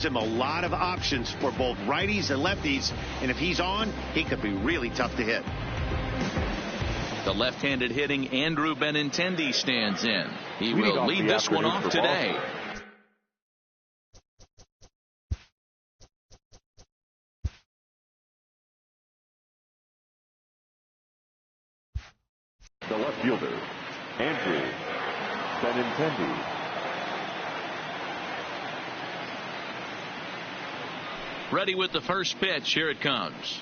him a lot of options for both righties and lefties, and if he's on, he could be really tough to hit. The left-handed hitting Andrew Benintendi stands in. He will lead this one off today. The left fielder, Andrew Benintendi. Ready with the first pitch. Here it comes.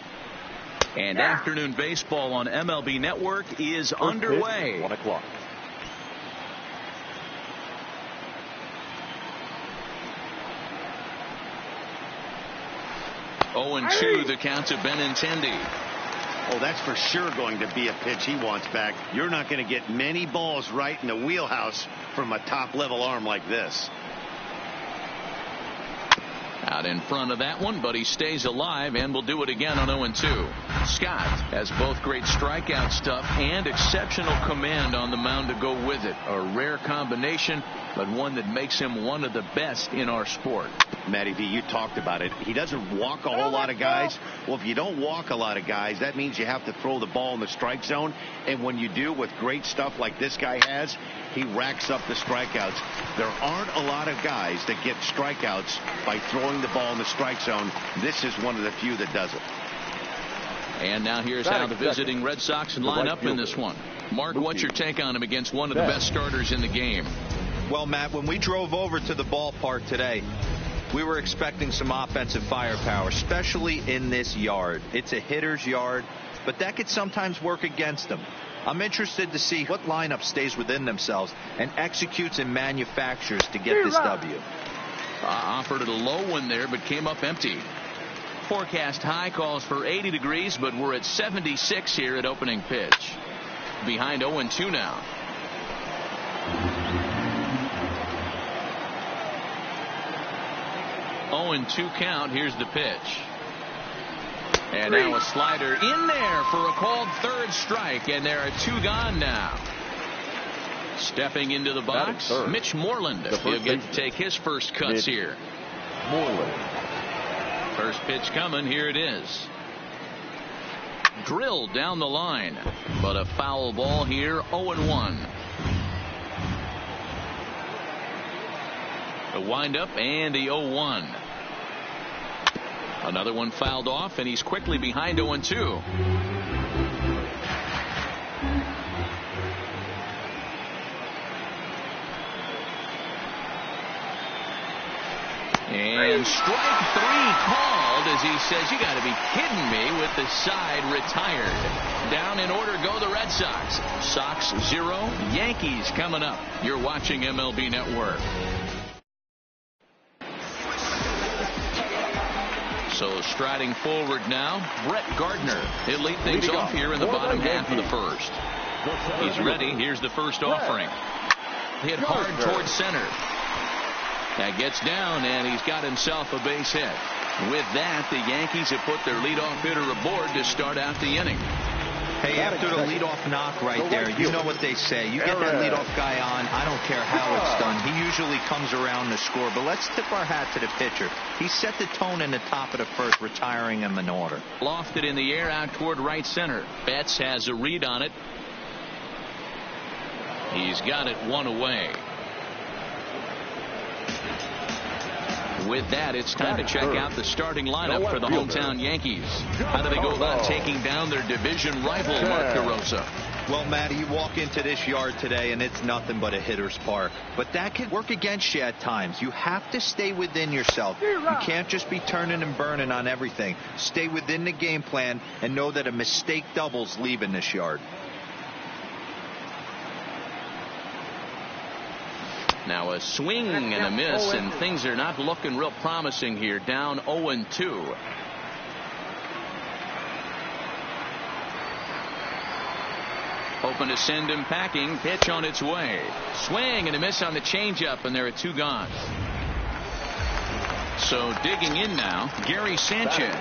And afternoon baseball on MLB Network is underway. 1 o'clock. Oh, and 2 the count to Benintendi. Oh, that's for sure going to be a pitch he wants back. You're not going to get many balls right in the wheelhouse from a top-level arm like this. Out in front of that one, but he stays alive and will do it again on 0-2. Scott has both great strikeout stuff and exceptional command on the mound to go with it. A rare combination, but one that makes him one of the best in our sport. Matty V, you talked about it. He doesn't walk a whole lot of guys. Well, if you don't walk a lot of guys, that means you have to throw the ball in the strike zone. And when you do with great stuff like this guy has, he racks up the strikeouts. There aren't a lot of guys that get strikeouts by throwing the ball in the strike zone. This is one of the few that does it. And now here's how the visiting Red Sox line up in this one. Mark, what's your take on him against one of the best starters in the game? Well, Matt, when we drove over to the ballpark today, we were expecting some offensive firepower, especially in this yard. It's a hitter's yard, but that could sometimes work against them. I'm interested to see what lineup stays within themselves and executes and manufactures to get this W. Offered it a low one there, but came up empty. Forecast high calls for 80 degrees, but we're at 76 here at opening pitch. Behind 0-2 now. Oh, and 2 count. Here's the pitch. And now a slider in there for a called third strike, and there are 2 gone now. Stepping into the box, Mitch Moreland. He'll get to take his first cuts here. Moreland. First pitch coming. Here it is. Drilled down the line, but a foul ball here. 0-1. The windup and the 0-1. Another one fouled off, and he's quickly behind 0-2. And strike 3 called as he says, you got to be kidding me, with the side retired. Down in order go the Red Sox. Sox 0, Yankees coming up. You're watching MLB Network. So striding forward now, Brett Gardner. He'll lead things off here in the bottom half of the first. He's ready. Here's the first offering. Hit hard towards center. That gets down, and he's got himself a base hit. With that, the Yankees have put their leadoff hitter aboard to start out the inning. Hey, after the leadoff knock right there, you know what they say. You get that leadoff guy on, I don't care how it's done. He usually comes around to score. But let's tip our hat to the pitcher. He set the tone in the top of the first, retiring him in order. Lofted in the air out toward right center. Betts has a read on it. He's got it 1 away. With that, it's time to check out the starting lineup for the hometown Yankees. How do they go about taking down their division rival, Mark DeRosa? Well, Matty, you walk into this yard today, and it's nothing but a hitter's park. But that can work against you at times. You have to stay within yourself. You can't just be turning and burning on everything. Stay within the game plan and know that a mistake doubles leaving this yard. Now a swing and a miss, and things are not looking real promising here. Down 0-2. Hoping to send him packing. Pitch on its way. Swing and a miss on the changeup, and there are 2 gone. So digging in now, Gary Sanchez.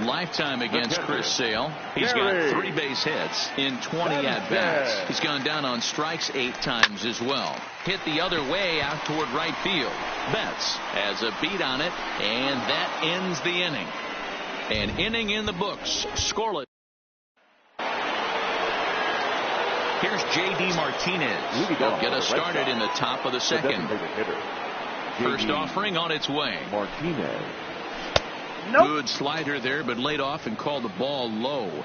Lifetime against Chris Sale. He's got 3 base hits in 20 at-bats. He's gone down on strikes 8 times as well. Hit the other way out toward right field. Betts has a beat on it, and that ends the inning. An inning in the books. Scoreless. Here's J.D. Martinez. They'll get us started in the top of the second. First offering on its way. Martinez. Nope. Good slider there, but laid off and called the ball low.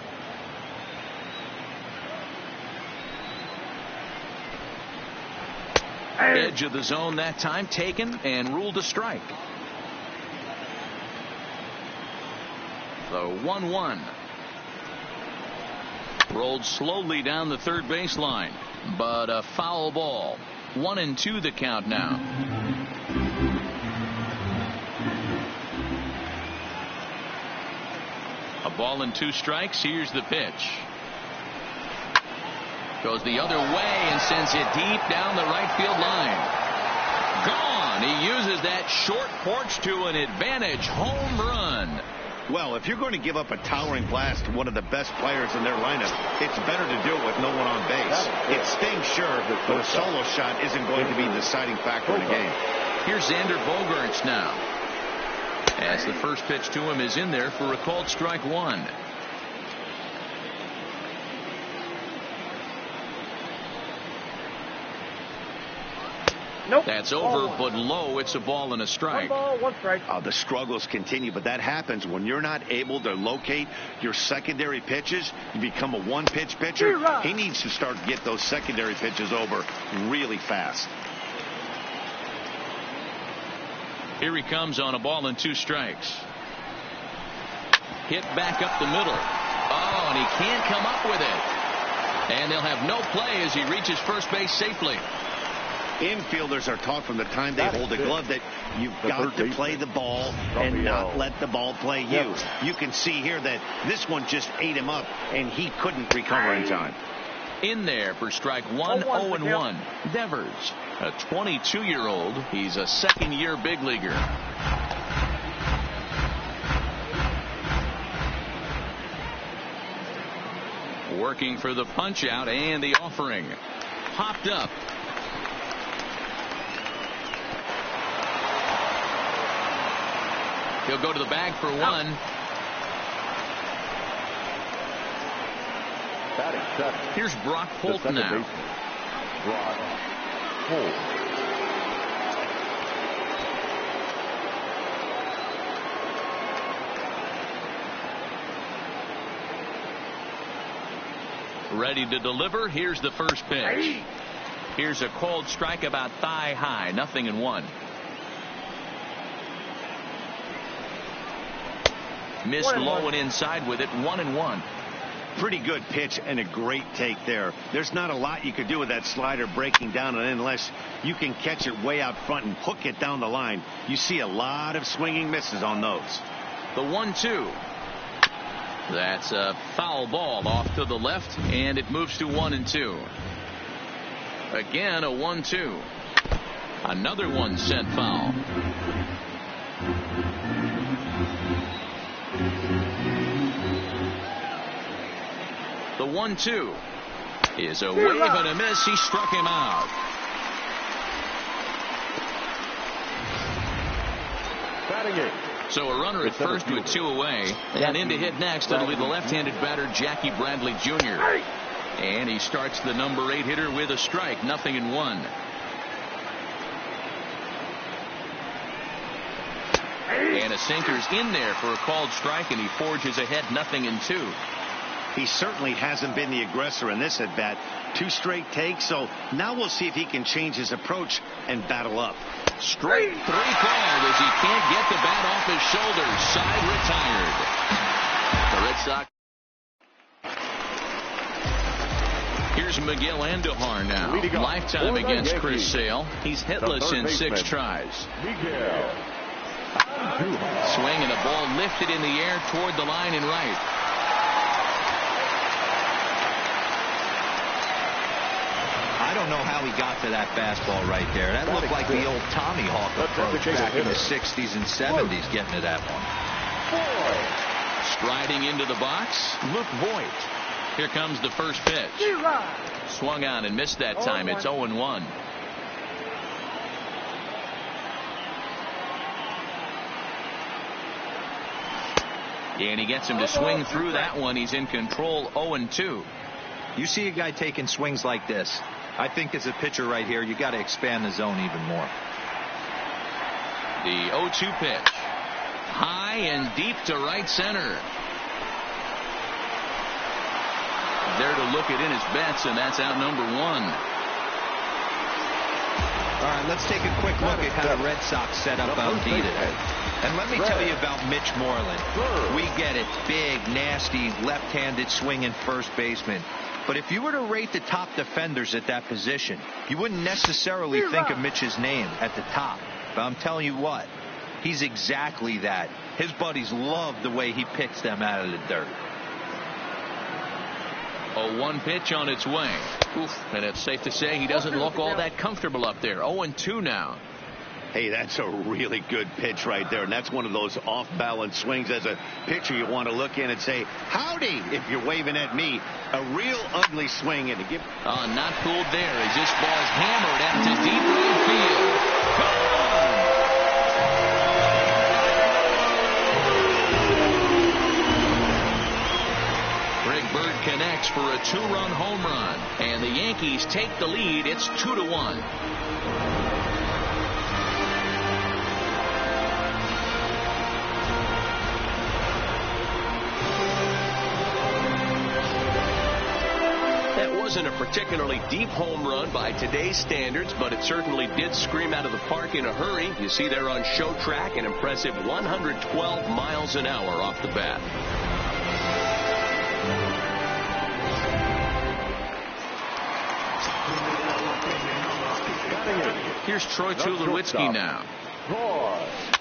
Edge of the zone that time taken and ruled a strike. The 1-1. Rolled slowly down the third baseline, but a foul ball. 1-2 the count now. A ball and 2 strikes. Here's the pitch. Goes the other way and sends it deep down the right field line. Gone. He uses that short porch to an advantage home run. Well, if you're going to give up a towering blast to one of the best players in their lineup, it's better to do it with no one on base. It stings, sure, but a solo shot isn't going to be the deciding factor in the game. Here's Xander Bogaerts now, as the first pitch to him is in there for a called strike 1. Nope. That's over, but low. It's a ball and a strike. 1 ball, 1 strike. The struggles continue, but that happens when you're not able to locate your secondary pitches. You become a one-pitch pitcher. He needs to start to get those secondary pitches over really fast. Here he comes on a ball and 2 strikes. Hit back up the middle. Oh, and he can't come up with it. And they'll have no play as he reaches first base safely. Infielders are taught from the time they hold a glove that you've got to play the ball and not let the ball play you. You can see here that this one just ate him up, and he couldn't recover in time. In there for strike 1, 0-1. Devers, a 22-year-old. He's a second-year big leaguer. Working for the punch-out and the offering. Popped up. He'll go to the bag for 1. Here's Brock Holt now. Brock Holt. Ready to deliver. Here's the first pitch. Here's a called strike about thigh high. 0-1. Missed low and inside with it. 1-1. Pretty good pitch and a great take there. There's not a lot you could do with that slider breaking down unless you can catch it way out front and hook it down the line. You see a lot of swinging misses on those. The 1-2. That's a foul ball off to the left, and it moves to 1-2. Again, a 1-2. Another one sent foul. The 1-2 is a wave and a miss. He struck him out. So a runner at first with 2 away, and in to hit next. It'll be the left-handed batter Jackie Bradley Jr. And he starts the number 8 hitter with a strike. 0-1. And a sinker's in there for a called strike, and he forges ahead. 0-2. He certainly hasn't been the aggressor in this at bat. 2 straight takes, so now we'll see if he can change his approach and battle up. Straight 3 called as he can't get the bat off his shoulders. Side retired. The Red Sox. Here's Miguel Andujar now. Lifetime against Chris Sale. He's hitless in 6 tries. Swing and a ball lifted in the air toward the line and right. don't know how he got to that fastball right there. That looked like the old Tommy Hawk approach back in the 60s and 70s getting to that one. Striding into the box, Luke Voigt. Here comes the first pitch. Swung on and missed that time. It's 0-1. And he gets him to swing through that one. He's in control. 0-2. You see a guy taking swings like this. I think as a pitcher right here, you got to expand the zone even more. The 0-2 pitch. High and deep to right center. There to look it in his bets, and that's out number 1. All right, let's take a quick look at how the Red Sox set up on D today. And let me tell you about Mitch Moreland. We get it. Big, nasty, left-handed swinging first baseman. But if you were to rate the top defenders at that position, you wouldn't necessarily think of Mitch's name at the top. But I'm telling you what, he's exactly that. His buddies love the way he picks them out of the dirt. 0-1 pitch on its way. Oof, and it's safe to say he doesn't look all that comfortable up there. 0-2 now. Hey, that's a really good pitch right there, and that's one of those off-balance swings. As a pitcher, you want to look in and say, howdy, if you're waving at me. A real ugly swing. And to give... not pulled there as this ball's hammered out to deep right field. Gone! Greg Bird connects for a 2-run home run, and the Yankees take the lead. It's 2-1. Wasn't a particularly deep home run by today's standards, but it certainly did scream out of the park in a hurry. You see there on show track an impressive 112 miles an hour off the bat. Here's Troy Tulowitzki now.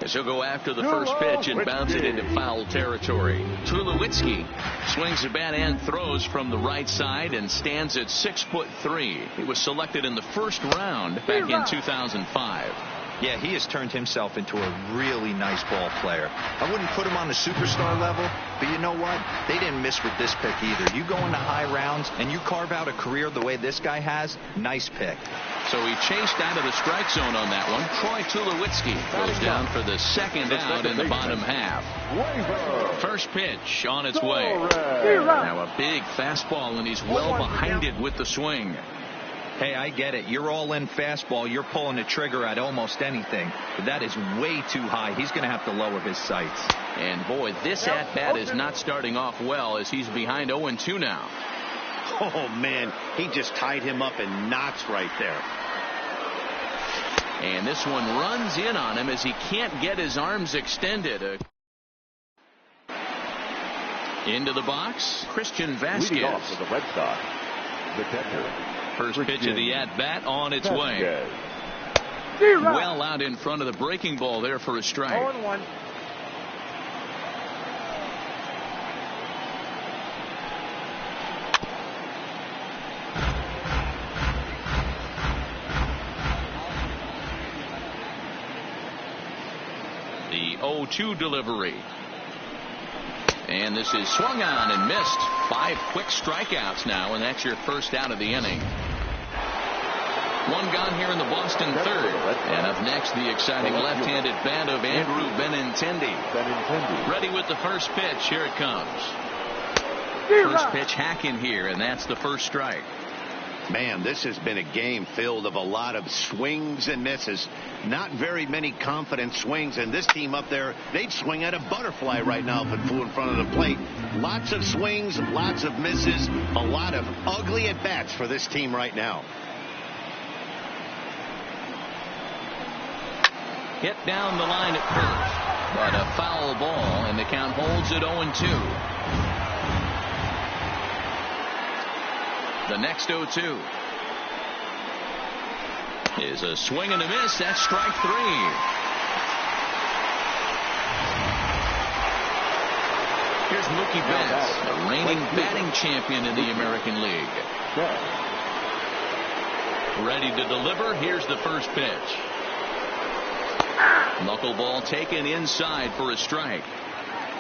As he'll go after the first pitch and bounce it into foul territory. Tulowitzki swings the bat and throws from the right side and stands at 6'3". He was selected in the first round back in 2005. Yeah, he has turned himself into a really nice ball player. I wouldn't put him on the superstar level, but you know what? They didn't miss with this pick either. You go into high rounds and you carve out a career the way this guy has, nice pick. So he chased out of the strike zone on that one. Troy Tulowitzki goes down for the second out in the bottom half. First pitch on its way. Now a big fastball, and he's well behind it with the swing. Hey, I get it. You're all in fastball. You're pulling the trigger at almost anything. But that is way too high. He's going to have to lower his sights. And boy, this at-bat is not starting off well as he's behind 0-2 now. Oh, man, he just tied him up in knots right there. And this one runs in on him as he can't get his arms extended. Into the box, Christian Vasquez. Leading off for the Red Sox, the catcher. First pitch of the at-bat on its way. Well out in front of the breaking ball there for a strike. 0-1. The 0-2 delivery. And this is swung on and missed. 5 quick strikeouts now, and that's your first out of the inning. One gone here in the Boston third. And up next, the exciting left-handed bat of Andrew Benintendi. Ready with the first pitch. Here it comes. First pitch hacking here, and that's the first strike. Man, this has been a game filled of a lot of swings and misses. Not very many confident swings, and this team up there, they'd swing at a butterfly right now if it flew in front of the plate. Lots of swings, lots of misses, a lot of ugly at-bats for this team right now. Hit down the line at first, but a foul ball, and the count holds at 0-2. The next 0-2 is a swing and a miss. That's strike 3. Here's Mookie Betts, a reigning batting champion in the American League. Ready to deliver. Here's the first pitch. Knuckleball taken inside for a strike.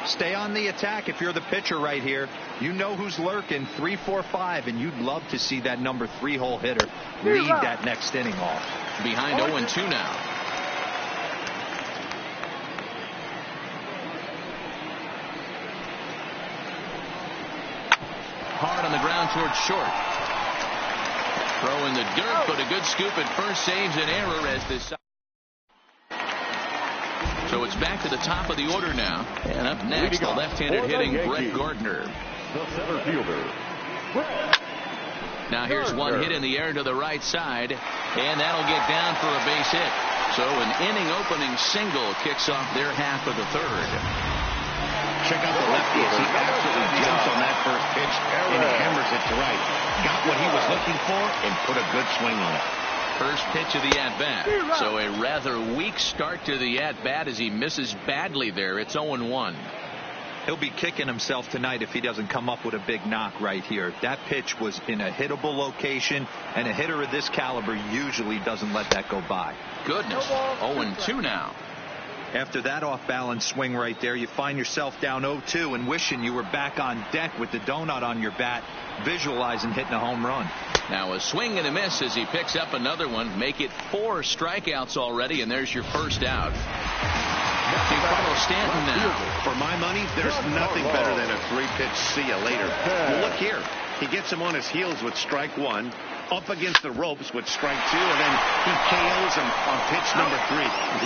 Stay on the attack if you're the pitcher right here. You know who's lurking, 3, 4, 5, and you'd love to see that number 3-hole hitter lead that next inning off. Behind 0-2 now. Hard on the ground towards short. Throw in the dirt, but a good scoop at first saves an error as this. So it's back to the top of the order now. And up next, the left-handed hitting Brett Gardner. The center fielder. Now here's one hit in the air to the right side, and that'll get down for a base hit. So an inning-opening single kicks off their half of the third. Check out the lefty as he absolutely jumps on that first pitch and hammers it to right. Got what he was looking for and put a good swing on it. First pitch of the at-bat. So a rather weak start to the at-bat as he misses badly there. It's 0-1. He'll be kicking himself tonight if he doesn't come up with a big knock right here. That pitch was in a hittable location, and a hitter of this caliber usually doesn't let that go by. Goodness. 0-2 now. After that off-balance swing right there, you find yourself down 0-2 and wishing you were back on deck with the donut on your bat, visualizing hitting a home run. Now a swing and a miss as he picks up another one. Make it 4 strikeouts already, and there's your first out. Carlos Stanton now. For my money, there's nothing better than a 3-pitch see you later. Well, look here. He gets him on his heels with strike 1, up against the ropes with strike 2, and then he KOs him on pitch number 3.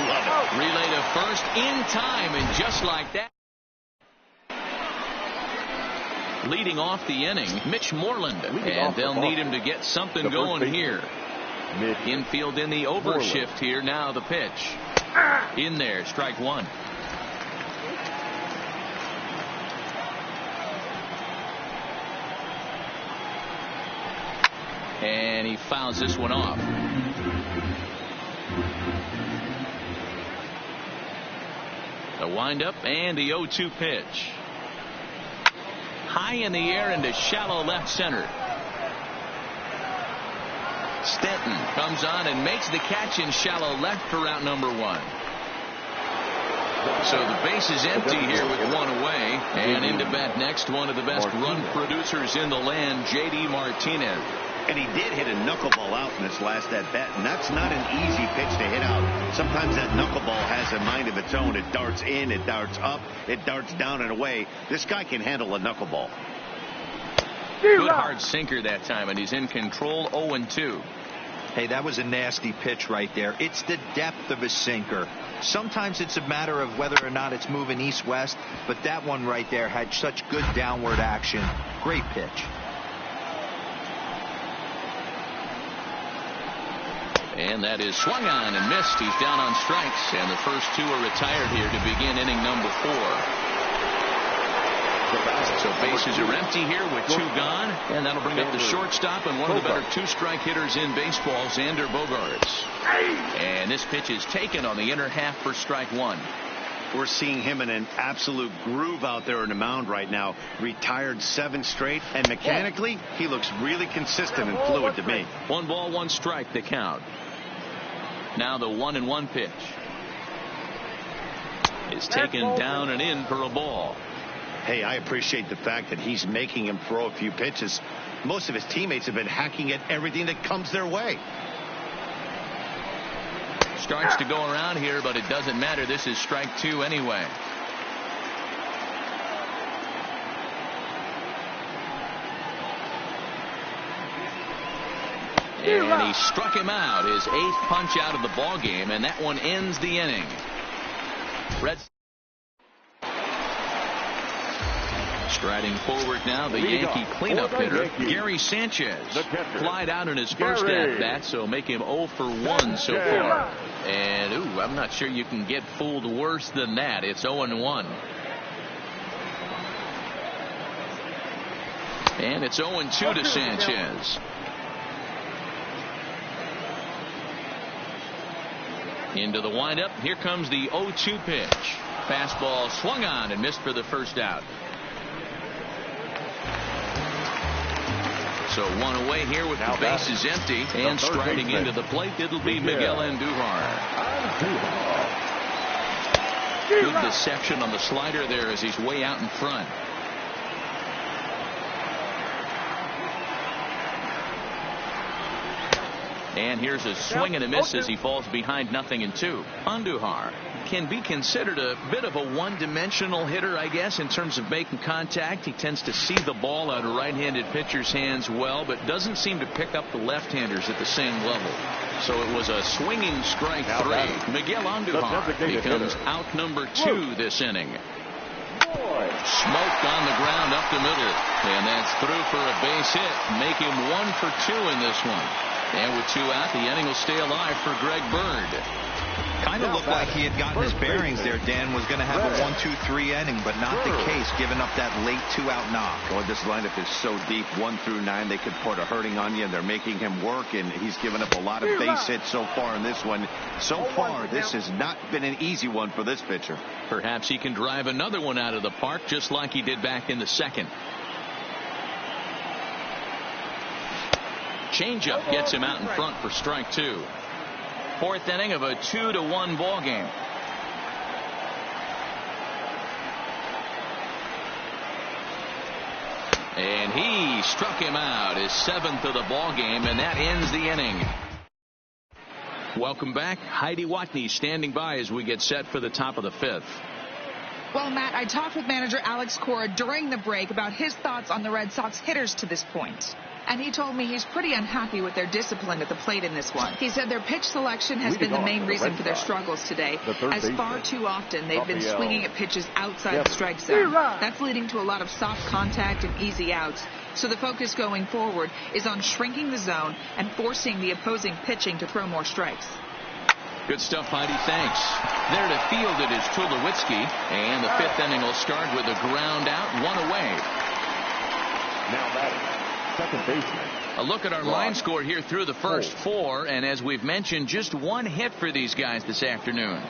Love it. Relay to first in time, and just like that. Leading off the inning, Mitch Moreland, and they'll need him to get something going here. Infield in the overshift here. Now the pitch. In there, strike 1. And he fouls this one off. The windup and the 0-2 pitch. High in the air into shallow left center. Stanton comes on and makes the catch in shallow left for out number 1. So the base is empty here with 1 away. And into bat next, one of the best run producers in the land, J.D. Martinez. And he did hit a knuckleball out in this last at-bat, and that's not an easy pitch to hit out. Sometimes that knuckleball has a mind of its own. It darts in, it darts up, it darts down and away. This guy can handle a knuckleball. Good hard sinker that time, and he's in control. 0-2. Hey, that was a nasty pitch right there. It's the depth of his sinker. Sometimes it's a matter of whether or not it's moving east-west, but that one right there had such good downward action. Great pitch. And that is swung on and missed. He's down on strikes, and the first 2 are retired here to begin inning number 4. So bases are empty here with 2 gone, and that'll bring up the shortstop and one of the better 2-strike hitters in baseball, Xander Bogaerts. And this pitch is taken on the inner half for strike 1. We're seeing him in an absolute groove out there in the mound right now. Retired 7 straight, and mechanically, he looks really consistent and fluid to me. 1 ball, 1 strike, the count. Now the 1-1 pitch is taken down and in for a ball. Hey, I appreciate the fact that he's making him throw a few pitches. Most of his teammates have been hacking at everything that comes their way. Strikes to go around here, but it doesn't matter. This is strike 2 anyway. And he struck him out, his 8th punch out of the ball game, and that one ends the inning. Striding forward now, the Yankee cleanup hitter, Gary Sanchez. Flied out in his first at-bat, so make him 0 for 1 so far. And, I'm not sure you can get fooled worse than that. It's 0-1. And it's 0-2 to Sanchez. Into the windup. Here comes the 0-2 pitch. Fastball swung on and missed for the first out. So one away here with the bases empty. And striding into the plate, it'll be Miguel Andujar. Good deception on the slider there as he's way out in front. And here's a swing and a miss as he falls behind 0-2. Andujar can be considered a bit of a one-dimensional hitter, I guess, in terms of making contact. He tends to see the ball out of right-handed pitchers' hands well, but doesn't seem to pick up the left-handers at the same level. So it was a swinging strike 3. Miguel Andujar becomes out number 2 this inning. Smoked on the ground up the middle, and that's through for a base hit. Make him 1 for 2 in this one. And with 2 out, the inning will stay alive for Greg Bird. Kind of looked like he had gotten his bearings there, Dan. Was going to have a 1-2-3 inning, but not the case, giving up that late 2-out knock. Well, this lineup is so deep, 1 through 9. They could put a hurting on you, and they're making him work, and he's given up a lot of base hits so far in this one. So far, this has not been an easy one for this pitcher. Perhaps he can drive another one out of the park, just like he did back in the second. Changeup gets him out in front for strike 2. 4th inning of a 2-1 ball game. And he struck him out, his 7th of the ball game, and that ends the inning. Welcome back. Heidi Watney standing by as we get set for the top of the 5th. Well, Matt, I talked with manager Alex Cora during the break about his thoughts on the Red Sox hitters to this point. And he told me he's pretty unhappy with their discipline at the plate in this one. He said their pitch selection has been the main reason for their struggles today, as far too often they've been swinging at pitches outside the strike zone. That's leading to a lot of soft contact and easy outs. So the focus going forward is on shrinking the zone and forcing the opposing pitching to throw more strikes. Good stuff, Heidi. Thanks. There to field it is Tulowitzki, and the 5th inning will start with a ground out, 1 away. Now batting, second baseman. A look at our line score here through the first 4, and as we've mentioned, just 1 hit for these guys this afternoon.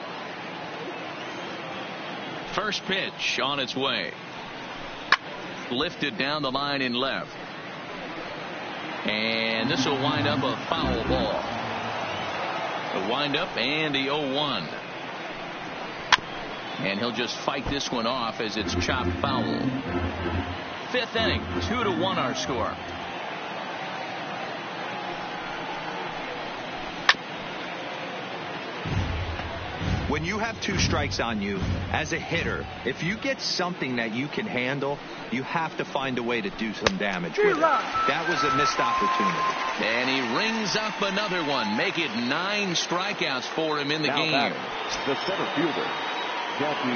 First pitch on its way. Lifted down the line in left. And this will wind up a foul ball. A windup and the 0-1. And he'll just fight this one off as it's chopped foul. 5th inning, 2-1 our score. When you have 2 strikes on you, as a hitter, if you get something that you can handle, you have to find a way to do some damage with it. That was a missed opportunity. And he rings up another one. Make it 9 strikeouts for him in the game. The center fielder.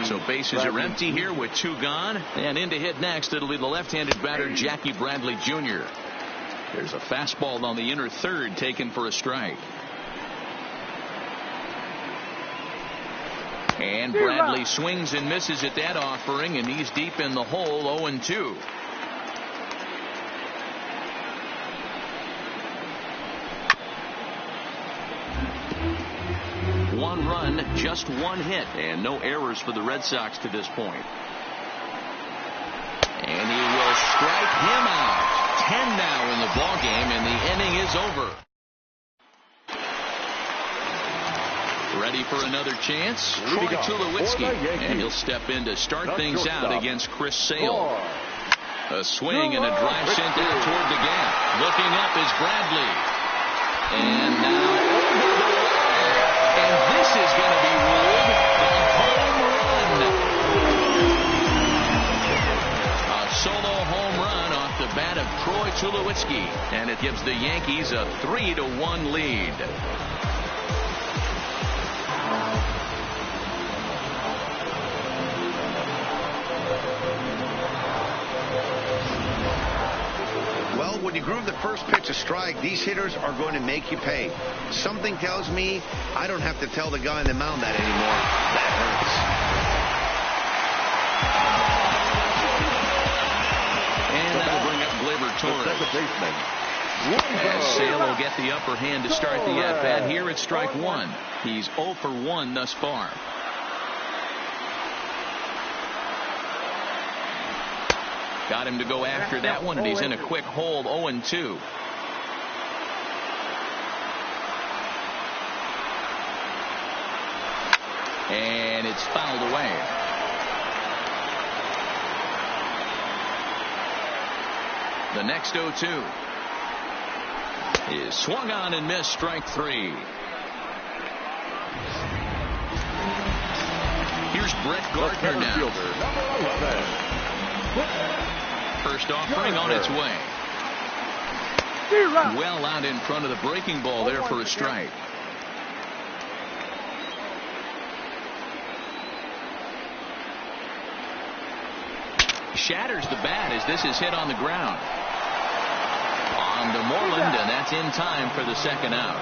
So bases are empty here with 2 gone. And in to hit next, it'll be the left-handed batter, Jackie Bradley Jr. There's a fastball on the inner third taken for a strike. And Bradley swings and misses at that offering, and he's deep in the hole, 0-2. One run, just 1 hit, and no errors for the Red Sox to this point. And he will strike him out. 10 now in the ballgame, and the inning is over. Ready for another chance? Troy Tulowitzki, and he'll step in to start things out against Chris Sale. A swing and a drive sent out toward the gap. Looking up is Bradley. And now, and this is going to be ruled a home run. A solo home run off the bat of Troy Tulowitzki, and it gives the Yankees a 3-1 lead. When you groove the first pitch a strike, these hitters are going to make you pay. Something tells me I don't have to tell the guy on the mound that anymore. That hurts. And that'll bring up Gleyber Torres. As Sale will get the upper hand to start the at-bat here at strike 1. He's 0 for 1 thus far. Got him to go after that one, and he's in a quick hold, 0-2. And it's fouled away. The next 0-2 is swung on and missed, strike 3. Here's Brett Gardner now. First offering on its way. Well out in front of the breaking ball there for a strike. Shatters the bat as this is hit on the ground. On to Moreland, and that's in time for the second out.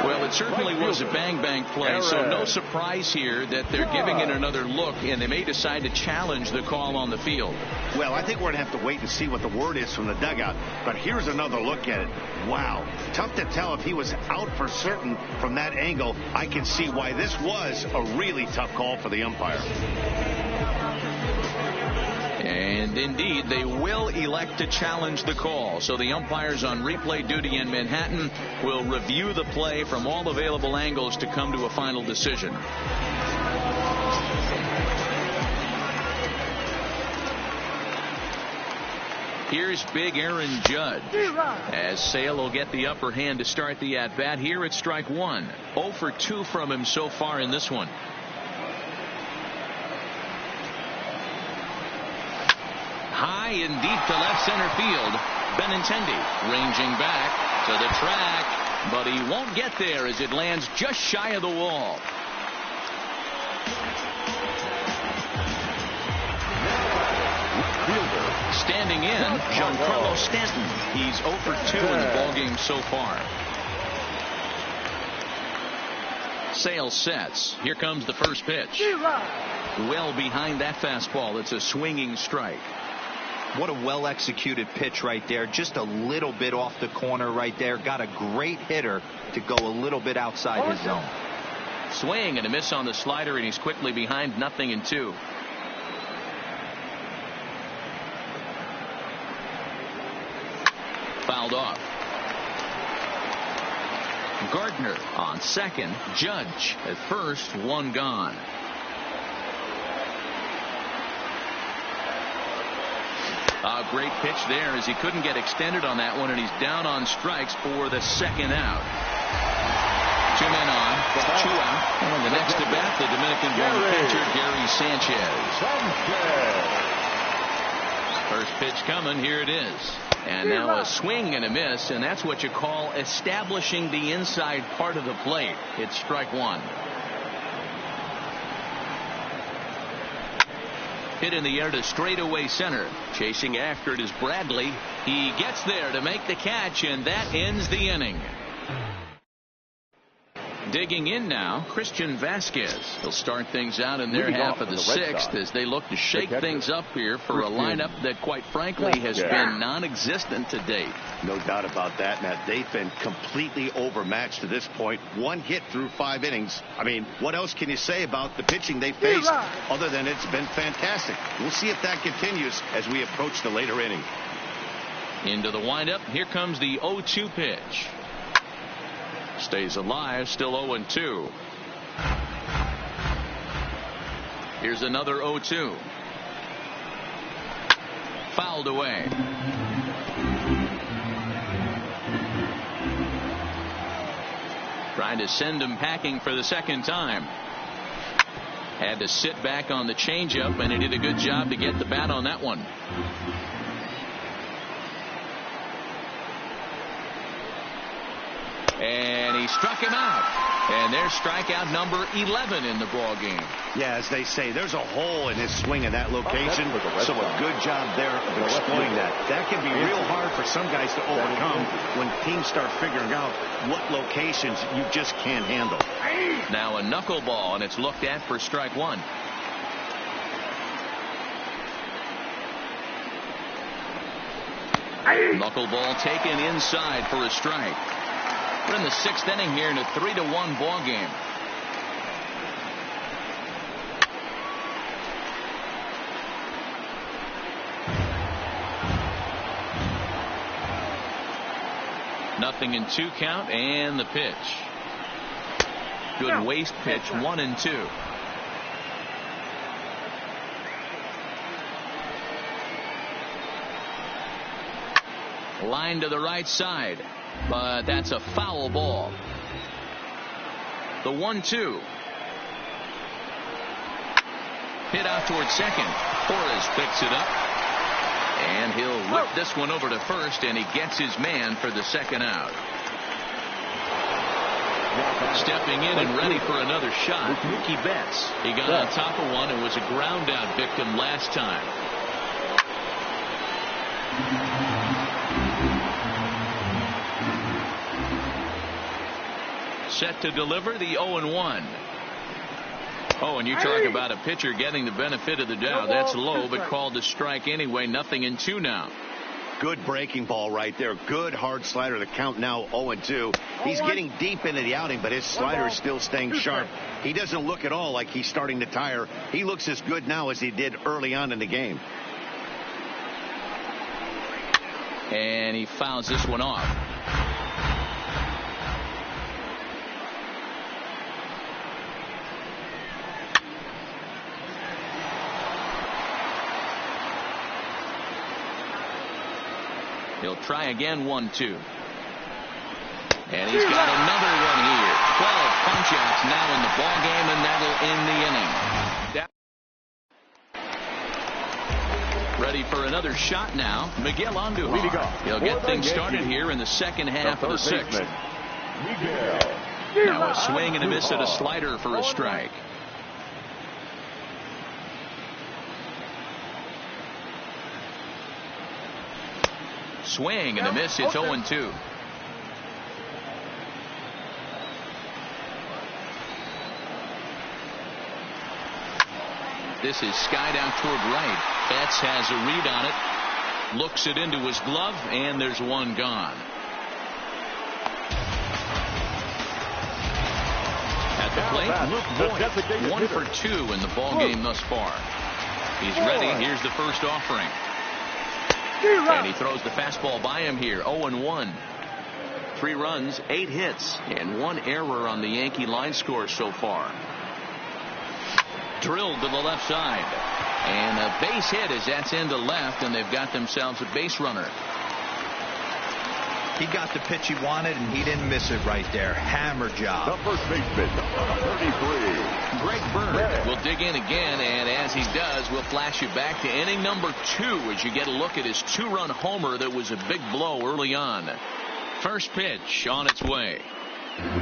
Well, it certainly was a bang-bang play, so no surprise here that they're giving it another look, and they may decide to challenge the call on the field. Well, I think we're going to have to wait and see what the word is from the dugout, but here's another look at it. Wow. Tough to tell if he was out for certain from that angle. I can see why this was a really tough call for the umpire. And indeed, they will elect to challenge the call. So the umpires on replay duty in Manhattan will review the play from all available angles to come to a final decision. Here's big Aaron Judge, as Sale will get the upper hand to start the at-bat. Here it's strike 1. 0 for 2 from him so far in this one. High and deep to left center field. Benintendi ranging back to the track, but he won't get there as it lands just shy of the wall. Standing in, Giancarlo Stanton. He's 0 for 2 in the ballgame so far. Sale sets. Here comes the first pitch. Well behind that fastball. It's a swinging strike. What a well-executed pitch right there. Just a little bit off the corner right there. Got a great hitter to go a little bit outside his zone. Swing and a miss on the slider, and he's quickly behind 0-2. Fouled off. Gardner on second. Judge at first. One gone. A great pitch there as he couldn't get extended on that one, and he's down on strikes for the second out. 2 men on, 2 out. And the next to bat, the Dominican-born pitcher, Gary Sanchez. First pitch coming, here it is. And now a swing and a miss, and that's what you call establishing the inside part of the plate. It's strike 1. Hit in the air to straightaway center. Chasing after it is Bradley. He gets there to make the catch, and that ends the inning. Digging in now, Christian Vasquez. He'll start things out in their half of the 6th as they look to shake things up here for a lineup that, quite frankly, has been non-existent to date. No doubt about that, Matt. They've been completely overmatched to this point. 1 hit through 5 innings. I mean, what else can you say about the pitching they faced other than it's been fantastic? We'll see if that continues as we approach the later inning. Into the windup. Here comes the 0-2 pitch. Stays alive, still 0-2. Here's another 0-2. Fouled away. Trying to send him packing for the second time. Had to sit back on the changeup, and he did a good job to get the bat on that one. And he struck him out. And there's strikeout number 11 in the ball game. Yeah, as they say, there's a hole in his swing in that location. So a good job there of exploiting that. That can be real hard for some guys to overcome when teams start figuring out what locations you just can't handle. Now a knuckleball, and it's looked at for strike 1. Knuckleball taken inside for a strike. We're in the 6th inning here in a 3-1 ball game. 0-2 count, and the pitch. Good waste pitch, 1-2. Line to the right side, but that's a foul ball. The 1-2. Hit out towards second. Torres picks it up, and he'll whip this one over to first, and he gets his man for the second out. Stepping in and ready for another shot, Mookie Betts. He got on top of one and was a ground out victim last time. Set to deliver the 0-1. Oh, and you talk about a pitcher getting the benefit of the doubt. That's low, but called a strike anyway. 0-2 now. Good breaking ball right there. Good hard slider. The count now 0-2. He's getting deep into the outing, but his slider is still staying sharp. He doesn't look at all like he's starting to tire. He looks as good now as he did early on in the game. And he fouls this one off. He'll try again, 1-2. And he's got another one here. 12 punch-outs now in the ball game, and that'll end the inning. Ready for another shot now. Miguel Andujar. He'll get things started here in the second half of the sixth. Now a swing and a miss at a slider for a strike. Swing and a miss. It's 0-2. This is skied out toward right. Betts has a read on it. Looks it into his glove, and there's one gone. At the plate, Luke Voigt, 1 for 2 in the ball game thus far. He's ready. Here's the first offering. And he throws the fastball by him here. 0-1. 3 runs, 8 hits, and 1 error on the Yankee line score so far. Drilled to the left side. And a base hit as that's into left, and they've got themselves a base runner. He got the pitch he wanted, and he didn't miss it right there. Hammer job. The first baseman, 33. Greg Bird will dig in again, and as he does, we'll flash you back to inning number 2 as you get a look at his 2-run homer that was a big blow early on. First pitch on its way.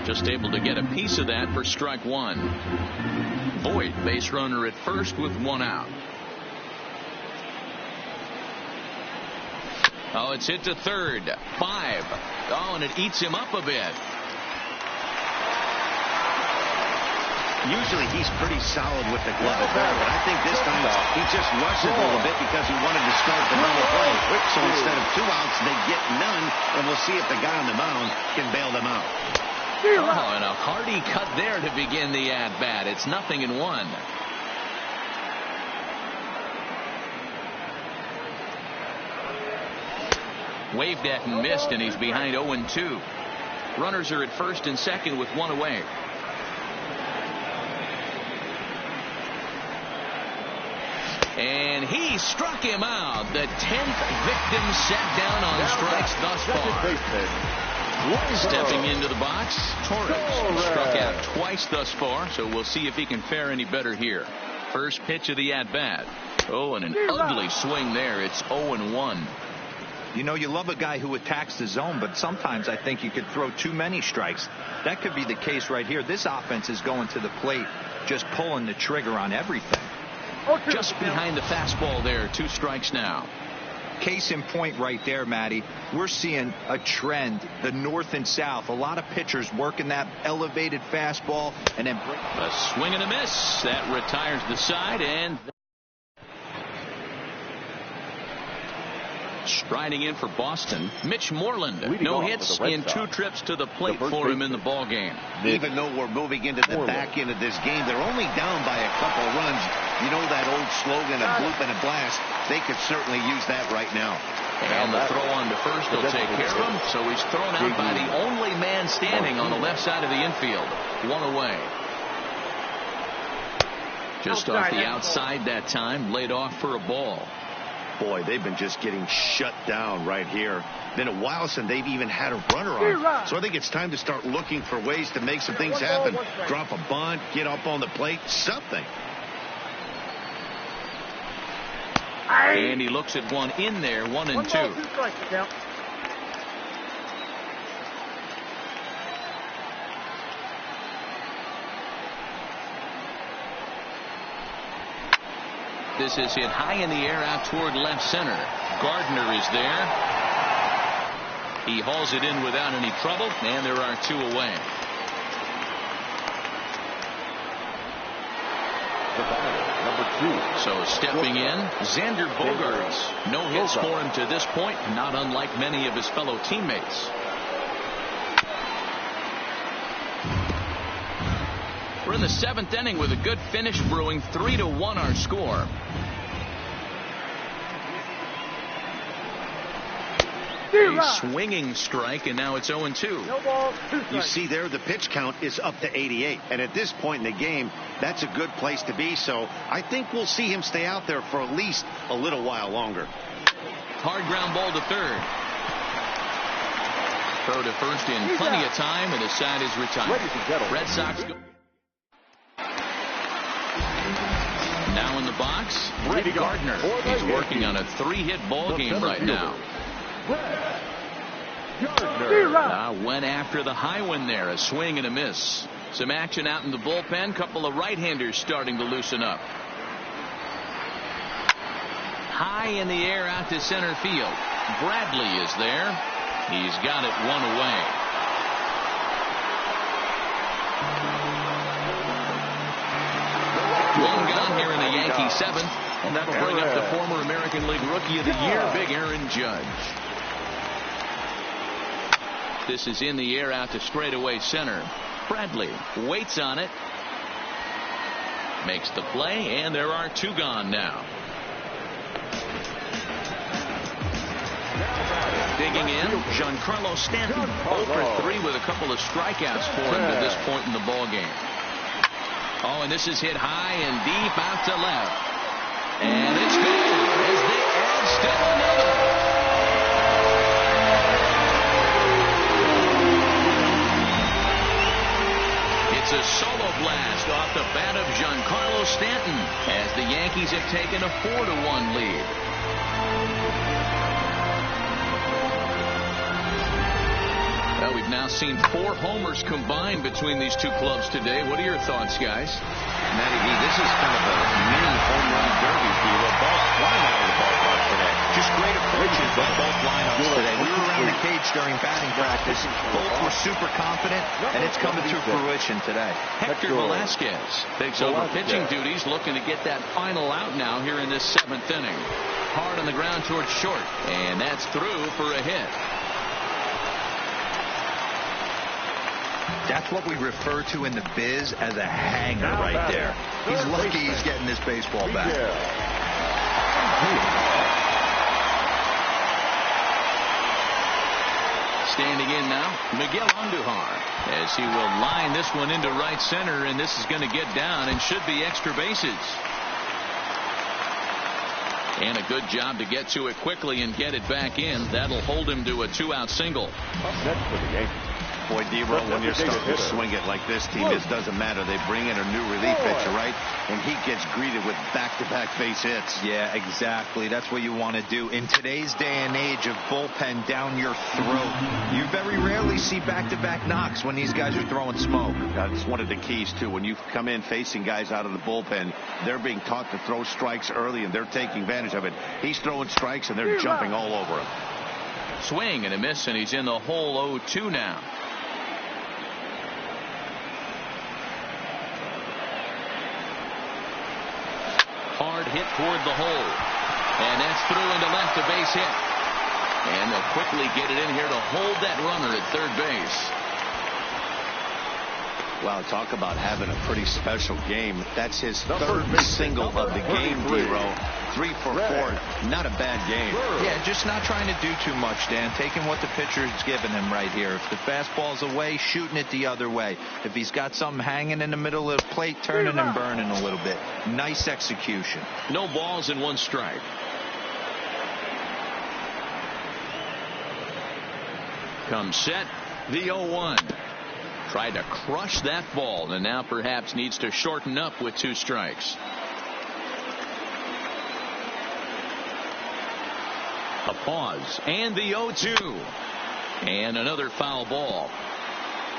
Just able to get a piece of that for strike 1. Voigt, base runner at first with 1 out. Oh, it's hit to third. 5. Oh, and it eats him up a bit. Usually he's pretty solid with the glove at bat, but I think this time he just rushed it a little bit because he wanted to start the double play. So instead of 2 outs, they get none, and we'll see if the guy on the mound can bail them out. Oh, and a hearty cut there to begin the at-bat. It's 0-1. Waved at and missed, and he's behind 0-2. Runners are at first and second with 1 away. And he struck him out. The 10th victim set down on strikes thus far. Stepping into the box, Torres struck out twice thus far, so we'll see if he can fare any better here. First pitch of the at-bat. Oh, and an ugly swing there. It's 0-1. You know, you love a guy who attacks the zone, but sometimes I think you could throw too many strikes. That could be the case right here. This offense is going to the plate, just pulling the trigger on everything. Just behind the fastball there. 2 strikes now. Case in point right there, Matty. We're seeing a trend, the north and south. A lot of pitchers working that elevated fastball and then a swing and a miss. That retires the side, and striding in for Boston, Mitch Moreland. No hits in 2 trips to the plate for him in the ball game. Even though we're moving into the back end of this game, they're only down by a couple runs. You know that old slogan, a bloop and a blast. They could certainly use that right now. And the throw on to first will take care of him. So he's thrown out by the only man standing on the left side of the infield. One away. Just off the outside that time. Laid off for a ball. Boy, they've been just getting shut down right here. Been a while since they've even had a runner on. So I think it's time to start looking for ways to make some things happen. Drop a bunt, get up on the plate, something. And he looks at one in there, 1-2. This is hit high in the air out toward left center. Gardner is there. He hauls it in without any trouble, and there are 2 away. So stepping in, Xander Bogaerts. No hits for him to this point, not unlike many of his fellow teammates. We're in the 7th inning with a good finish brewing. 3-1 our score. A swinging strike, and now it's 0-2. You see there, the pitch count is up to 88. And at this point in the game, that's a good place to be. So I think we'll see him stay out there for at least a little while longer. Hard ground ball to third. Throw to first in plenty of time, and his side is retired. Red Sox go. Now in the box, Brett Gardner. He's working on a 3-hit ball game right now. Went after the high one there. A swing and a miss. Some action out in the bullpen. Couple of right-handers starting to loosen up. High in the air out to center field. Bradley is there. He's got it 1 away. One gone here in the Yankee 7th, and that'll bring up the former American League Rookie of the Year, Big Aaron Judge. This is in the air out to straightaway center. Bradley waits on it, makes the play, and there are 2 gone now. Digging in, Giancarlo Stanton, 0 for 3 with a couple of strikeouts for him to this point in the ball game. Oh, and this is hit high and deep out to left. And it's good as they add still another. It's a solo blast off the bat of Giancarlo Stanton as the Yankees have taken a 4-1 lead. Well, we've now seen 4 homers combined between these 2 clubs today. What are your thoughts, guys? Matty V, this is kind of a mini home run derby. They're both flying out of the ballpark today. Just great approaches by both lineups today. We were around the cage during batting practice. Both were super confident, and it's coming to fruition today. Hector Velasquez takes over pitching duties, looking to get that final out now here in this 7th inning. Hard on the ground towards short, and that's through for a hit. That's what we refer to in the biz as a hanger right there. He's lucky he's getting this baseball back. Standing in now, Miguel Andujar, as he will line this one into right center, and this is going to get down and should be extra bases. And a good job to get to it quickly and get it back in. That'll hold him to a 2-out single. Up next for the Yankees. Boy, D-Roll, when you're starting to swing it like this team, it doesn't matter. They bring in a new relief pitcher, right? And he gets greeted with back-to-back base hits. Yeah, exactly. That's what you want to do. In today's day and age of bullpen down your throat, you very rarely see back-to-back knocks when these guys are throwing smoke. That's one of the keys, too. When you come in facing guys out of the bullpen, they're being taught to throw strikes early, and they're taking advantage of it. He's throwing strikes, and they're jumping all over him. Swing and a miss, and he's in the hole 0-2 now. Hard hit toward the hole, and that's through into left, a base hit, and they'll quickly get it in here to hold that runner at third base. Wow, talk about having a pretty special game. That's his 3rd single of the game, D-Row. 3 for 4. Not a bad game. Yeah, just not trying to do too much, Dan. Taking what the pitcher's given him right here. If the fastball's away, shooting it the other way. If he's got something hanging in the middle of the plate, turning and burning a little bit. Nice execution. No balls and 1 strike. Comes set, the 0-1. Tried to crush that ball, and now perhaps needs to shorten up with 2 strikes. A pause, and the 0-2. And another foul ball.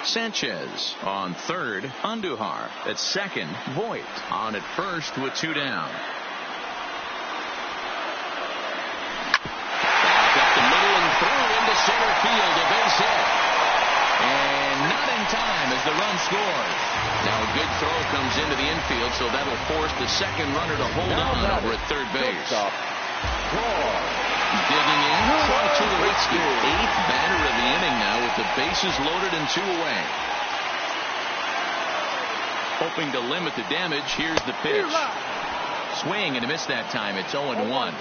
Sanchez on third, Andujar at second, Voit on at first with 2 down. Back up the middle and through into center field, a base hit. And not in time as the run scores. Now a good throw comes into the infield, so that'll force the second runner to hold on over at third base. Digging in, Troy Tulowitzki, 8th batter of the inning now with the bases loaded and 2 away. Hoping to limit the damage, here's the pitch. Swing and a miss that time. It's 0-1.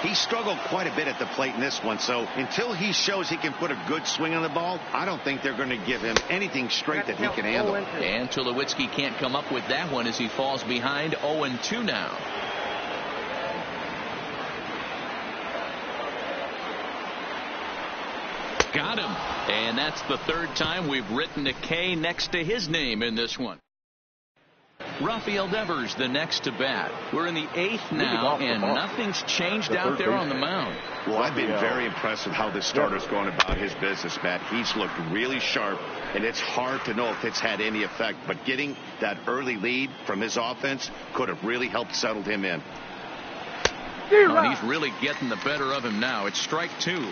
He struggled quite a bit at the plate in this one, so until he shows he can put a good swing on the ball, I don't think they're going to give him anything straight that he can handle. And Tulowitzki can't come up with that one as he falls behind 0-2 now. Got him. And that's the 3rd time we've written a K next to his name in this one. Rafael Devers the next to bat. We're in the 8th now, and nothing's changed out there on the mound. Well, I've been very impressed with how this starter's going about his business, Matt. He's looked really sharp, and it's hard to know if it's had any effect. But getting that early lead from his offense could have really helped settle him in. And he's really getting the better of him now. It's strike 2.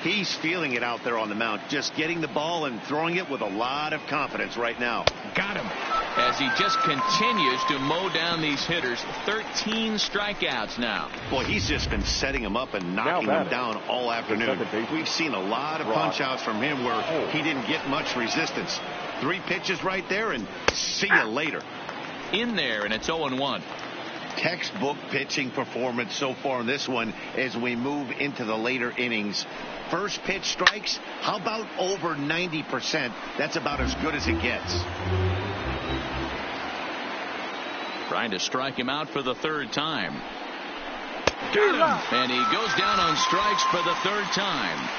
He's feeling it out there on the mound, just getting the ball and throwing it with a lot of confidence right now. Got him. As he just continues to mow down these hitters. 13 strikeouts now. Boy, he's just been setting them up and knocking them down all afternoon. We've seen a lot of punch-outs from him where he didn't get much resistance. 3 pitches right there, and see you later. In there, and it's 0-1. Textbook pitching performance so far in this one as we move into the later innings. First pitch strikes, how about over 90%? That's about as good as it gets. Trying to strike him out for the 3rd time. Got him. And he goes down on strikes for the 3rd time.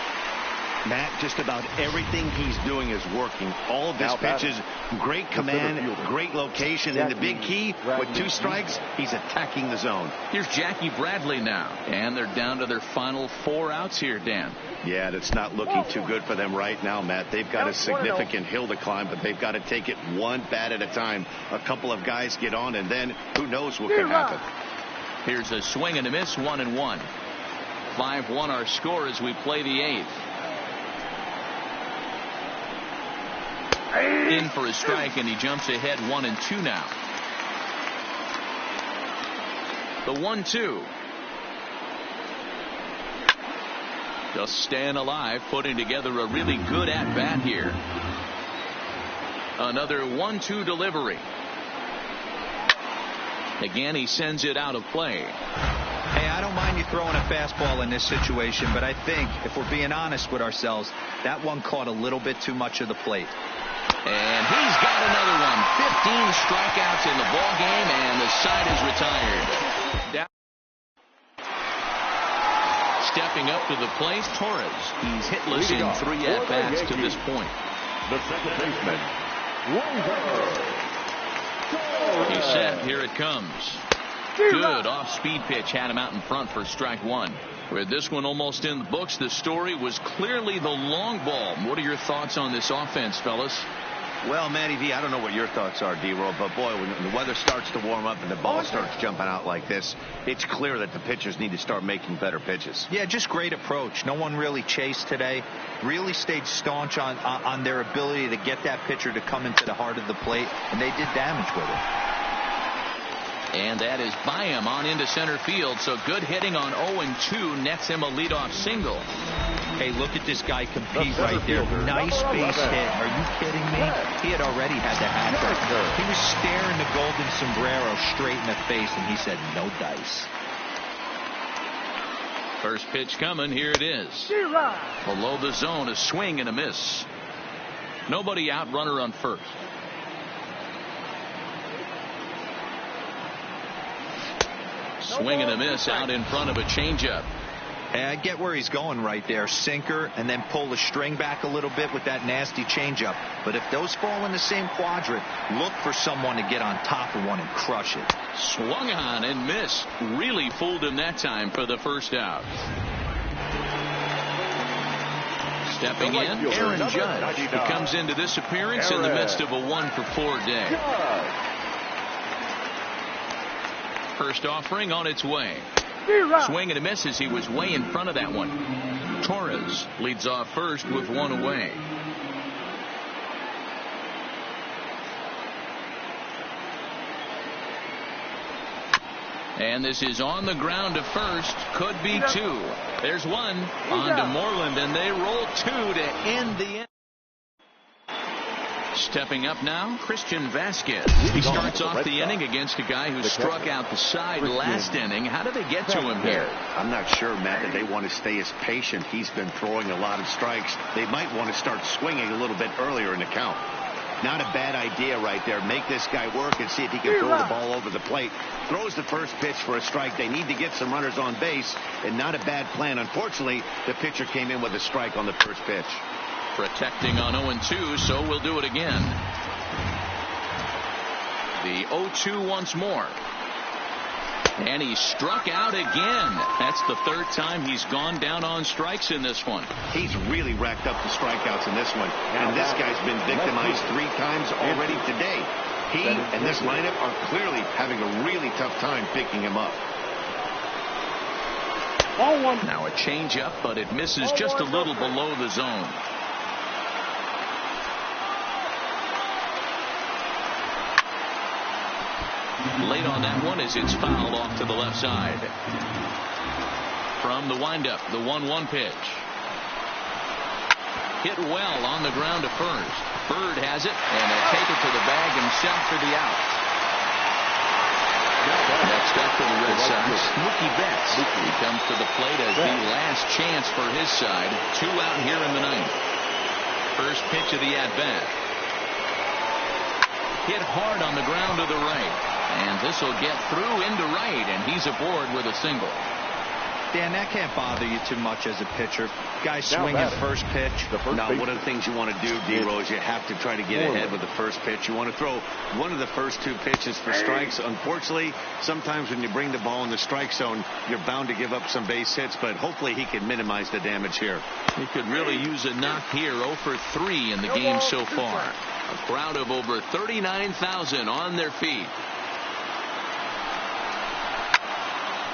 Matt, just about everything he's doing is working. All of his pitches, great command, great location, and the big key, with 2 strikes, he's attacking the zone. Here's Jackie Bradley now, and they're down to their final 4 outs here, Dan. Yeah, that's not looking too good for them right now, Matt. They've got a significant hill to climb, but they've got to take it one bat at a time. A couple of guys get on, and then who knows what could happen. Here's a swing and a miss, 1-1. 5-1 our score as we play the 8th. In for a strike, and he jumps ahead 1-2 now. The 1-2. Just staying alive, putting together a really good at-bat here. Another 1-2 delivery. Again, he sends it out of play. Hey, I don't mind you throwing a fastball in this situation, but I think, if we're being honest with ourselves, that one caught a little bit too much of the plate. And he's got another one. 15 strikeouts in the ball game, and the side is retired. Stepping up to the plate, Torres. He's hitless in 3 at-bats to this point. The second baseman, He's set. Here it comes. Good off-speed pitch had him out in front for strike 1. With this one almost in the books, the story was clearly the long ball. What are your thoughts on this offense, fellas? Well, Matty V, I don't know what your thoughts are, D-Roll, but boy, when the weather starts to warm up and the ball starts jumping out like this, it's clear that the pitchers need to start making better pitches. Yeah, just great approach. No one really chased today. Really stayed staunch on their ability to get that pitcher to come into the heart of the plate, and they did damage with it. And that is by him on into center field. So good hitting on 0-2 nets him a leadoff single. Hey, look at this guy compete right there. Nice base hit. Are you kidding me? He had already had the hat trick. He was staring the golden sombrero straight in the face, and he said, no dice. First pitch coming. Here it is. Below the zone, a swing and a miss. Nobody out, runner on first. Swing and a miss out in front of a changeup. I get where he's going right there. Sinker and then pull the string back a little bit with that nasty changeup. But if those fall in the same quadrant, look for someone to get on top of one and crush it. Swung on and missed. Really fooled him that time for the first out. Stepping in, Aaron Judge, who comes into this appearance in the midst of a 1-for-4 day. First offering on its way. Swing and a miss as he was way in front of that one. Torres leads off first with one away. And this is on the ground to first. Could be two. There's one on to Moreland, and they roll two to end the inning. Stepping up now, Christian Vasquez. He starts off the inning against a guy who struck out the side last inning. How do they get to him here? I'm not sure, Matt, that they want to stay as patient. He's been throwing a lot of strikes. They might want to start swinging a little bit earlier in the count. Not a bad idea right there. Make this guy work and see if he can throw the ball over the plate. Throws the first pitch for a strike. They need to get some runners on base, and not a bad plan. Unfortunately, the pitcher came in with a strike on the first pitch. Protecting on 0-2, so we'll do it again. The 0-2 once more. And he struck out again. That's the third time he's gone down on strikes in this one. He's really racked up the strikeouts in this one. And this guy's been victimized 3 times already today. He and this lineup are clearly having a really tough time picking him up. Now a changeup, but it misses just a little below the zone. Late on that one as it's fouled off to the left side. From the windup, the 1-1 pitch. Hit well on the ground to first. Bird has it, and he'll take it to the bag himself for the out. Next up for the Red Sox, Mookie Betts. He comes to the plate as the last chance for his side. 2 out here in the 9th. First pitch of the at-bat. Hit hard on the ground to the right. And this will get through into right, and he's aboard with a single. Dan, that can't bother you too much as a pitcher. Guy swinging first pitch. Now, one of the things you want to do, D-Rose, you have to try to get ahead with the first pitch. You want to throw one of the first 2 pitches for strikes. Unfortunately, sometimes when you bring the ball in the strike zone, you're bound to give up some base hits, but hopefully he can minimize the damage here. He could really use a knock here. 0 for 3 in the game so far. A crowd of over 39,000 on their feet.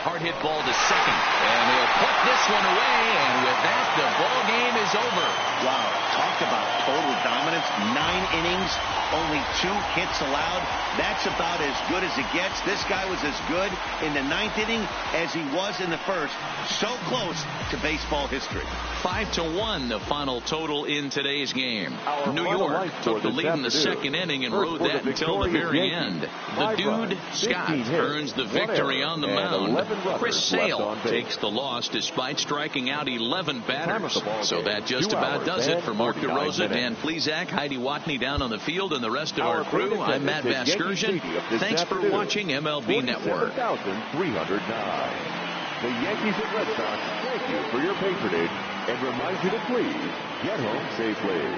Hard hit ball to second, and he'll put this one away, and with that, the ball game is over. Wow, talk about total dominance. 9 innings, only 2 hits allowed. That's about as good as it gets. This guy was as good in the 9th inning as he was in the first. So close to baseball history. 5-1, the final total in today's game. New York took the lead in the 2nd inning and rode that until the very end. The dude, Scott, earns the victory on the mound. Chris Sale takes the loss despite striking out 11 batters. So that just about does it for Mark DeRosa, Dan Plesac, Heidi Watney down on the field, and the rest of our crew. I'm Matt Vasgersian. Thanks for watching MLB Network. The Yankees and Red Sox thank you for your patronage and remind you to please get home safely.